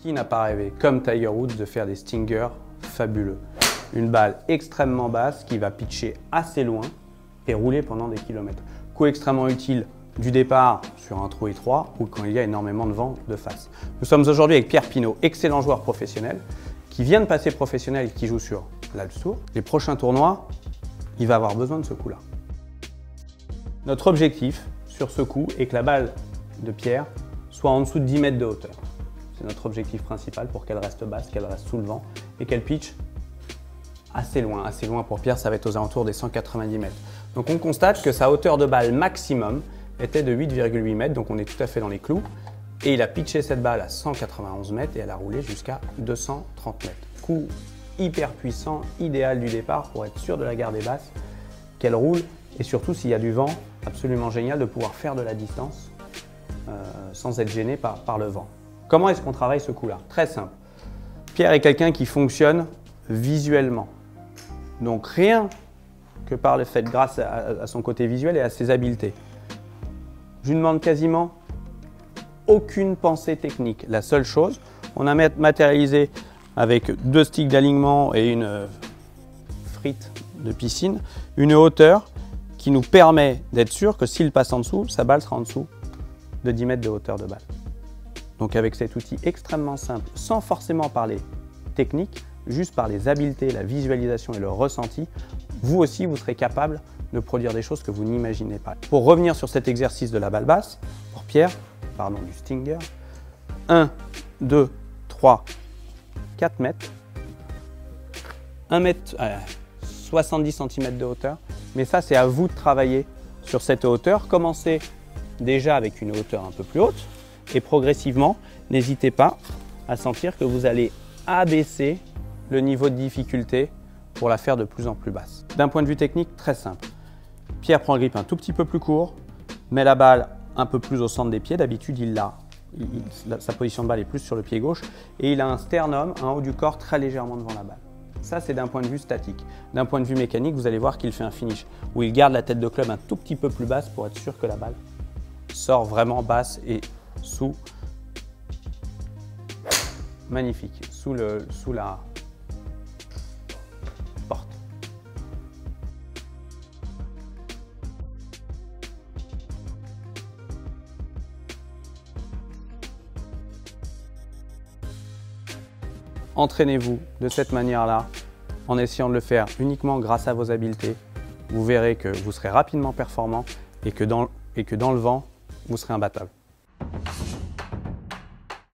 Qui n'a pas rêvé, comme Tiger Woods, de faire des stingers fabuleux? Une balle extrêmement basse qui va pitcher assez loin et rouler pendant des kilomètres. Coup extrêmement utile du départ sur un trou étroit ou quand il y a énormément de vent de face. Nous sommes aujourd'hui avec Pierre Pinault, excellent joueur professionnel, qui vient de passer professionnel et qui joue sur l'Alps Tour. Les prochains tournois, il va avoir besoin de ce coup-là. Notre objectif sur ce coup est que la balle de Pierre soit en dessous de 10 mètres de hauteur. C'est notre objectif principal pour qu'elle reste basse, qu'elle reste sous le vent et qu'elle pitch assez loin. Assez loin pour Pierre, ça va être aux alentours des 190 mètres. Donc on constate que sa hauteur de balle maximum était de 8,8 mètres, donc on est tout à fait dans les clous. Et il a pitché cette balle à 191 mètres et elle a roulé jusqu'à 230 mètres. Coup hyper puissant, idéal du départ pour être sûr de la garder basse, qu'elle roule et surtout s'il y a du vent, absolument génial de pouvoir faire de la distance sans être gêné par le vent. Comment est-ce qu'on travaille ce coup-là? Très simple. Pierre est quelqu'un qui fonctionne visuellement. Donc rien que par le fait, grâce à son côté visuel et à ses habiletés. Je lui demande quasiment aucune pensée technique. La seule chose, on a matérialisé avec 2 sticks d'alignement et une frite de piscine, une hauteur qui nous permet d'être sûr que s'il passe en dessous, sa balle sera en dessous de 10 mètres de hauteur de balle. Donc avec cet outil extrêmement simple, sans forcément parler technique, juste par les habiletés, la visualisation et le ressenti, vous aussi vous serez capable de produire des choses que vous n'imaginez pas. Pour revenir sur cet exercice de la balle basse, pour Pierre, pardon, du stinger, 1, 2, 3, 4 mètres, 1 mètre, 70 cm de hauteur, mais ça c'est à vous de travailler sur cette hauteur. Commencez déjà avec une hauteur un peu plus haute et progressivement, n'hésitez pas à sentir que vous allez abaisser le niveau de difficulté pour la faire de plus en plus basse. D'un point de vue technique, très simple. Pierre prend le grip un tout petit peu plus court, met la balle un peu plus au centre des pieds. D'habitude, sa position de balle est plus sur le pied gauche et il a un sternum, un haut du corps très légèrement devant la balle. Ça, c'est d'un point de vue statique. D'un point de vue mécanique, vous allez voir qu'il fait un finish où il garde la tête de club un tout petit peu plus basse pour être sûr que la balle sort vraiment basse et sous. Magnifique, sous la porte. Entraînez-vous de cette manière-là, en essayant de le faire uniquement grâce à vos habiletés. Vous verrez que vous serez rapidement performant et que dans le vent, vous serez imbattable.